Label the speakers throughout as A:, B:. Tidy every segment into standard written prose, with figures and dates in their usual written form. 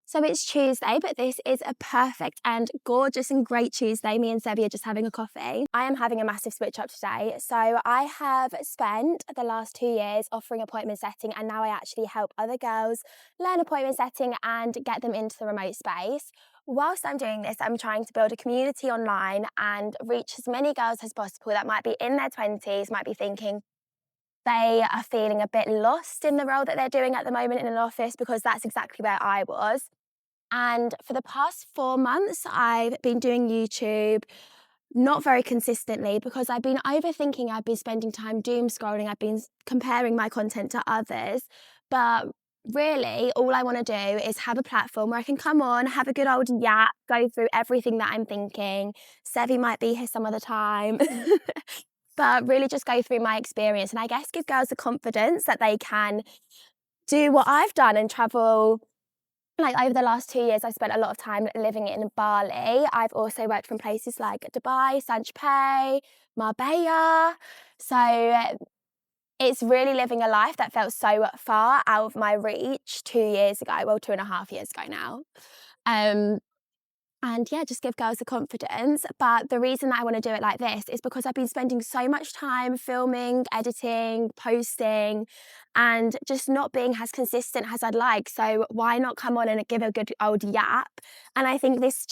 A: So it's Tuesday, but this is a perfect and gorgeous and great Tuesday. Me and Sebi are just having a coffee. I am having a massive switch up today. So I have spent the last 2 years offering appointment setting, and now I actually help other girls learn appointment setting and get them into the remote space. Whilst I'm doing this, I'm trying to build a community online and reach as many girls as possible that might be in their 20s, might be thinking, they are feeling a bit lost in the role that they're doing at the moment in an office, because that's exactly where I was. And for the past 4 months, I've been doing YouTube, not very consistently, because I've been overthinking. I've been spending time doom scrolling. I've been comparing my content to others. But really, all I want to do is have a platform where I can come on, have a good old yap, go through everything that I'm thinking. Sevi might be here some other time. But really just go through my experience, and I guess give girls the confidence that they can do what I've done and travel. Like, over the last 2 years, I've spent a lot of time living in Bali. I've also worked from places like Dubai, Saint Tropez, Marbella. So it's really living a life that felt so far out of my reach 2 years ago, well, 2.5 years ago now. And yeah, just give girls the confidence. But the reason that I want to do it like this is because I've been spending so much time filming, editing, posting, and just not being as consistent as I'd like. So why not come on and give a good old yap? And I think this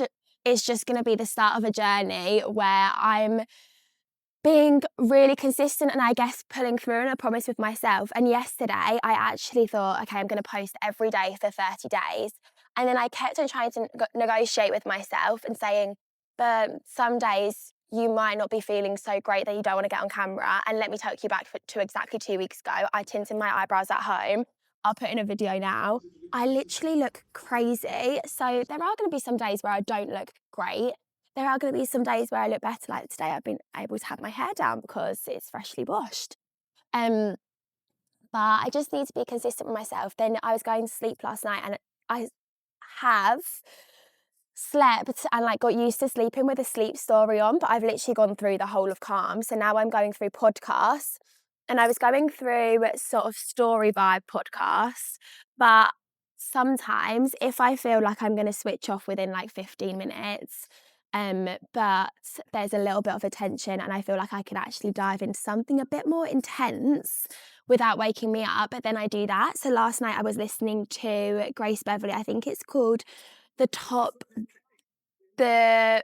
A: is just going to be the start of a journey where I'm being really consistent and I guess pulling through on a promise with myself. And yesterday I actually thought, okay, I'm going to post every day for 30 days. And then I kept on trying to negotiate with myself and saying, but some days you might not be feeling so great that you don't want to get on camera. And let me take you back to exactly 2 weeks ago. I tinted my eyebrows at home. I'll put in a video now. I literally look crazy. So there are going to be some days where I don't look great. There are going to be some days where I look better. Like today, I've been able to have my hair down because it's freshly washed. But I just need to be consistent with myself. Then I was going to sleep last night, and I have slept and like got used to sleeping with a sleep story on, but I've literally gone through the whole of Calm. So now I'm going through podcasts, and I was going through sort of story vibe podcasts, but sometimes if I feel like I'm going to switch off within like 15 minutes, but there's a little bit of attention and I feel like I could actually dive into something a bit more intense without waking me up, but then I do that. So last night I was listening to Grace Beverly, I think it's called the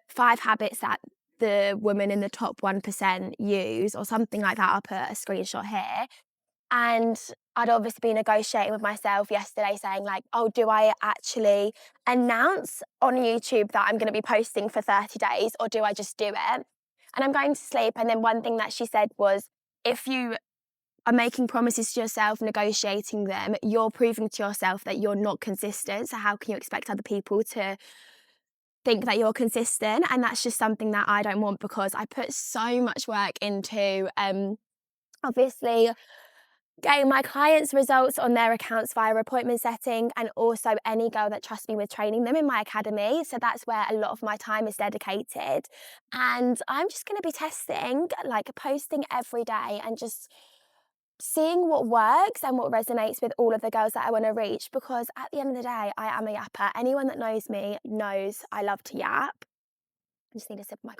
A: 5 habits that the women in the top 1% use, or something like that. I'll put a screenshot here. And I'd obviously been negotiating with myself yesterday saying like, oh, do I actually announce on YouTube that I'm going to be posting for 30 days, or do I just do it? And I'm going to sleep. And then one thing that she said was, if you are making promises to yourself, negotiating them, you're proving to yourself that you're not consistent. So how can you expect other people to think that you're consistent? And that's just something that I don't want, because I put so much work into obviously getting my clients' results on their accounts via appointment setting, and also any girl that trusts me with training them in my academy. So that's where a lot of my time is dedicated. And I'm just going to be testing, like posting every day and just seeing what works and what resonates with all of the girls that I want to reach, because at the end of the day, I am a yapper. Anyone that knows me knows I love to yap. I just need a sip of my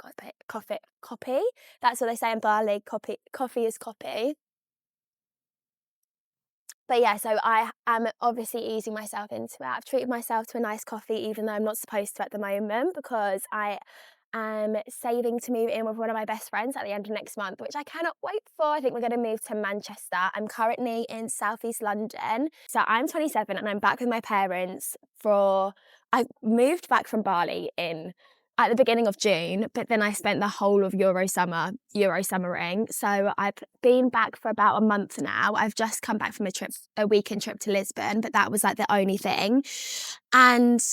A: coffee. That's what they say in Bali. Coffee is copy. But yeah, so I am obviously easing myself into it. I've treated myself to a nice coffee, even though I'm not supposed to at the moment, because I am saving to move in with one of my best friends at the end of next month, which I cannot wait for. I think we're going to move to Manchester. I'm currently in southeast London. So I'm 27 and I'm back with my parents I moved back from Bali at the beginning of June, but then I spent the whole of Euro summering. So I've been back for about a month now. I've just come back from a weekend trip to Lisbon, but that was like the only thing. And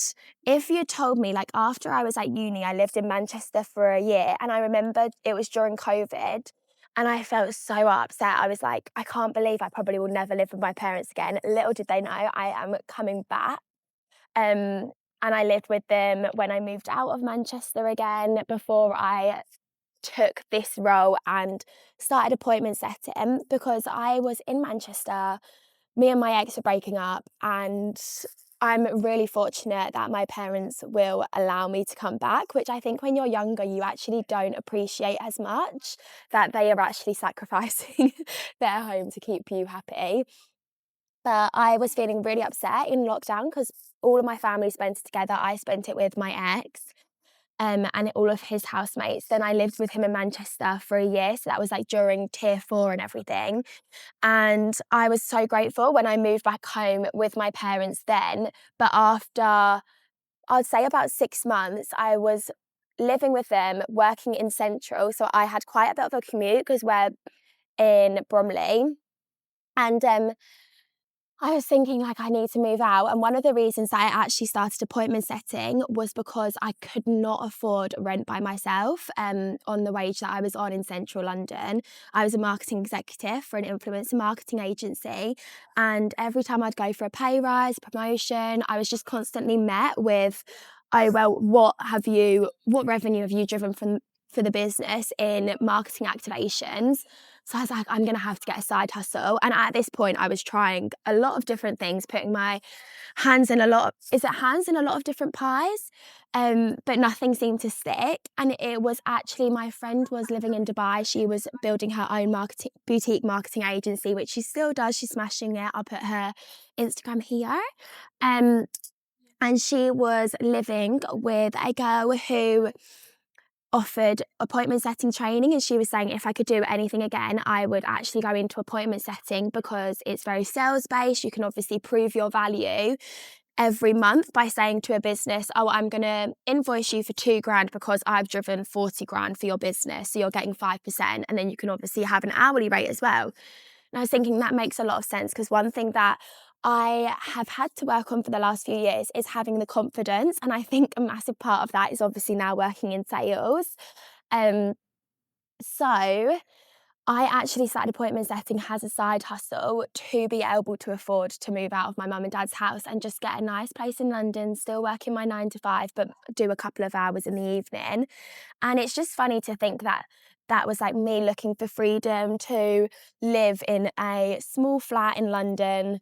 A: if you told me, like, after I was at uni, I lived in Manchester for a year, and I remember it was during COVID, and I felt so upset. I was like, I can't believe I probably will never live with my parents again. Little did they know I am coming back. And I lived with them when I moved out of Manchester again, before I took this role and started appointment setting, because I was in Manchester. Me and my ex were breaking up, and I'm really fortunate that my parents will allow me to come back, which I think when you're younger, you actually don't appreciate as much that they are actually sacrificing their home to keep you happy. But I was feeling really upset in lockdown because all of my family spent it together. I spent it with my ex. And all of his housemates. Then I lived with him in Manchester for a year. So that was like during tier four and everything. And I was so grateful when I moved back home with my parents then. But after, I'd say about 6 months, I was living with them, working in Central. So I had quite a bit of a commute because we're in Bromley. And I was thinking like I need to move out, and one of the reasons that I actually started appointment setting was because I could not afford rent by myself on the wage that I was on in central London. I was a marketing executive for an influencer marketing agency, and every time I'd go for a pay rise, promotion, I was just constantly met with, oh well, what revenue have you driven from for the business in marketing activations? So I was like, I'm going to have to get a side hustle. And at this point, I was trying a lot of different things, putting my hands in a lot of, is it hands in a lot of different pies? But nothing seemed to stick. And it was actually, my friend was living in Dubai. She was building her own boutique marketing agency, which she still does. She's smashing it. I'll put her Instagram here. Um, and she was living with a girl who offered appointment setting training, and she was saying if I could do anything again, I would actually go into appointment setting because it's very sales based. You can obviously prove your value every month by saying to a business, oh, I'm going to invoice you for 2 grand because I've driven 40 grand for your business. So you're getting 5%. And then you can obviously have an hourly rate as well. And I was thinking that makes a lot of sense because one thing that I have had to work on for the last few years is having the confidence. And I think a massive part of that is obviously now working in sales. Um, so I actually started appointment setting as a side hustle to be able to afford to move out of my mum and dad's house and just get a nice place in London, still working my 9 to 5, but do a couple of hours in the evening. And it's just funny to think that that was like me looking for freedom to live in a small flat in London,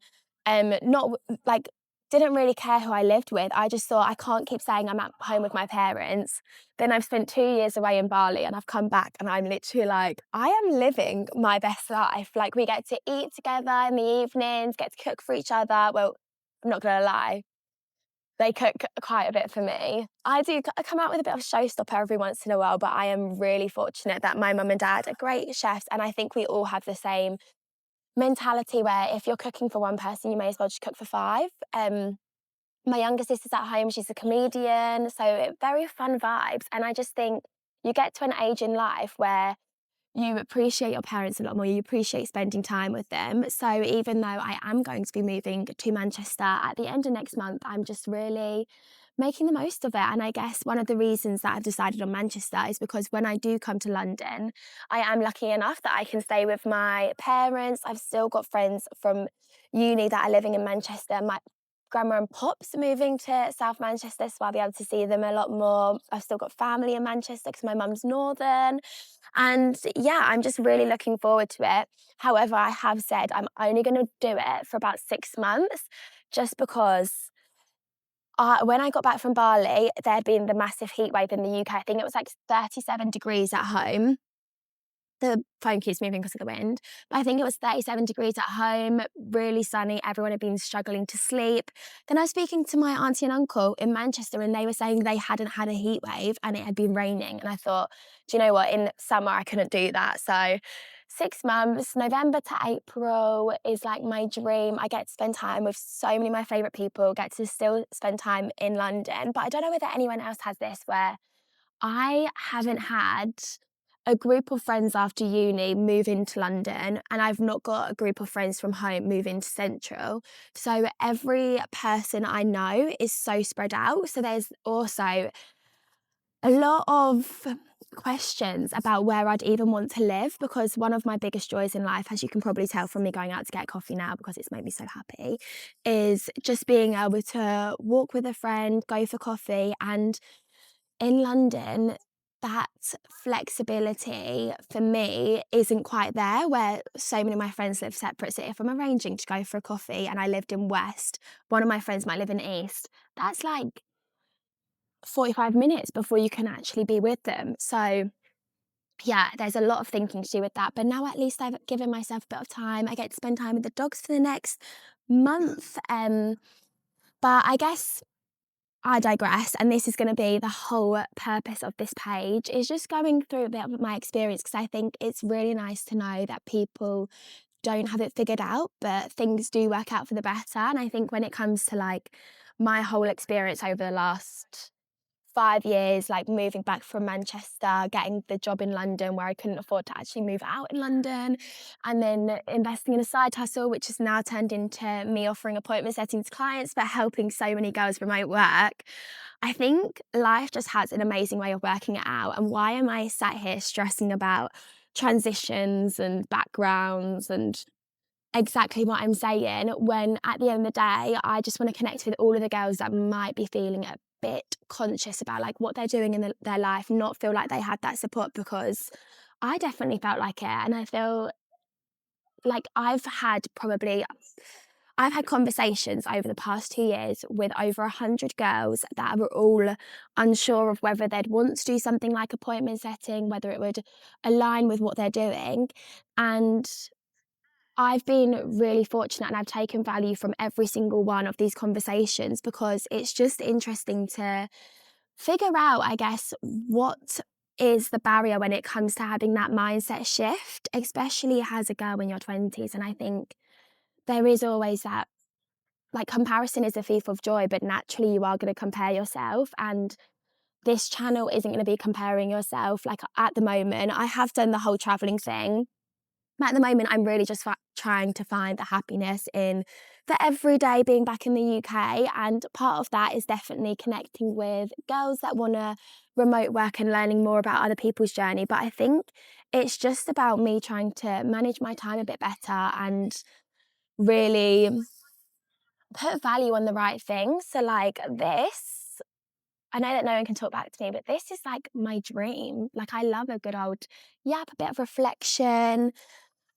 A: not like didn't really care who I lived with. I just thought I can't keep saying I'm at home with my parents. Then I've spent 2 years away in Bali and I've come back and I'm literally like, I am living my best life. Like we get to eat together in the evenings, get to cook for each other. Well, I'm not gonna lie, they cook quite a bit for me. I do come out with a bit of a showstopper every once in a while, but I am really fortunate that my mum and dad are great chefs, and I think we all have the same mentality where if you're cooking for one person, you may as well just cook for five. My younger sister's at home, she's a comedian, so very fun vibes. And I just think you get to an age in life where you appreciate your parents a lot more, you appreciate spending time with them. So even though I am going to be moving to Manchester at the end of next month, I'm just really making the most of it. And I guess one of the reasons that I've decided on Manchester is because when I do come to London, I am lucky enough that I can stay with my parents. I've still got friends from uni that are living in Manchester. My grandma and pops are moving to South Manchester, so I'll be able to see them a lot more. I've still got family in Manchester because my mum's northern. And yeah, I'm just really looking forward to it. However, I have said I'm only going to do it for about 6 months just because when I got back from Bali, there'd been the massive heat wave in the UK. I think it was like 37 degrees at home. The phone keeps moving because of the wind. But I think it was 37 degrees at home, really sunny. Everyone had been struggling to sleep. Then I was speaking to my auntie and uncle in Manchester, and they were saying they hadn't had a heat wave and it had been raining. And I thought, do you know what? In summer, I couldn't do that. So 6 months, November to April is like my dream. I get to spend time with so many of my favourite people, get to still spend time in London. But I don't know whether anyone else has this where I haven't had a group of friends after uni move into London, and I've not got a group of friends from home move into Central. So every person I know is so spread out. So there's also a lot of questions about where I'd even want to live, because one of my biggest joys in life, as you can probably tell from me going out to get coffee now because it's made me so happy, is just being able to walk with a friend, go for coffee. And in London, that flexibility for me isn't quite there, where so many of my friends live separate. So if I'm arranging to go for a coffee and I lived in West, one of my friends might live in East, that's like 45 minutes before you can actually be with them. So yeah, there's a lot of thinking to do with that. But now at least I've given myself a bit of time. I get to spend time with the dogs for the next month. But I guess I digress, and this is going to be the whole purpose of this page, is just going through a bit of my experience, because I think it's really nice to know that people don't have it figured out, but things do work out for the better. And I think when it comes to like my whole experience over the last 5 years, like moving back from Manchester, getting the job in London where I couldn't afford to actually move out in London, and then investing in a side hustle, which has now turned into me offering appointment setting to clients, but helping so many girls remote work. I think life just has an amazing way of working it out. And why am I sat here stressing about transitions and backgrounds and exactly what I'm saying, when at the end of the day, I just want to connect with all of the girls that might be feeling a bit conscious about like what they're doing in their life, not feel like they had that support, because I definitely felt like it. And I feel like I've had conversations over the past 2 years with over 100 girls that were all unsure of whether they'd want to do something like appointment setting, whether it would align with what they're doing. And I've been really fortunate, and I've taken value from every single one of these conversations, because it's just interesting to figure out, I guess, what is the barrier when it comes to having that mindset shift, especially as a girl in your 20s. And I think there is always that, like, comparison is a thief of joy, but naturally you are going to compare yourself. And this channel isn't going to be comparing yourself. Like, at the moment, I have done the whole traveling thing. But at the moment, I'm really just trying to find the happiness in the everyday being back in the UK. And part of that is definitely connecting with girls that want to remote work and learning more about other people's journey. But I think it's just about me trying to manage my time a bit better and really put value on the right things. So, like this, I know that no one can talk back to me, but this is like my dream. Like, I love a good old yap, a bit of reflection,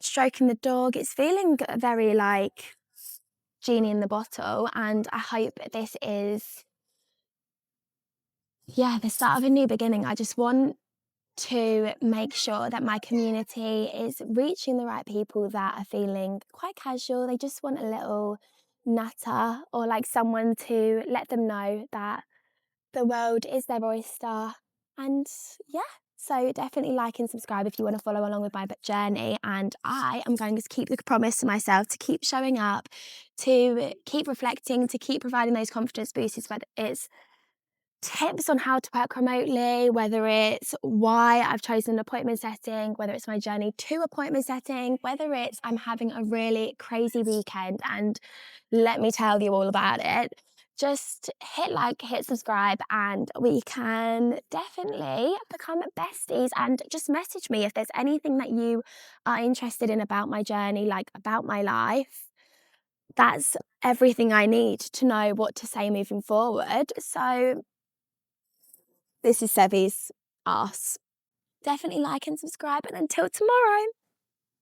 A: stroking the dog. It's feeling very like genie in the bottle, and I hope this is, yeah, the start of a new beginning. I just want to make sure that my community is reaching the right people that are feeling quite casual. They just want a little natter, or like someone to let them know that the world is their oyster. And yeah, so definitely like and subscribe if you want to follow along with my journey. And I am going to keep the promise to myself to keep showing up, to keep reflecting, to keep providing those confidence boosters, whether it's tips on how to work remotely, whether it's why I've chosen appointment setting, whether it's my journey to appointment setting, whether it's I'm having a really crazy weekend and let me tell you all about it. Just hit like, hit subscribe, and we can definitely become besties. And just message me if there's anything that you are interested in about my journey, like about my life. That's everything I need to know what to say moving forward. So this is Sevi's arse. Definitely like and subscribe, and until tomorrow.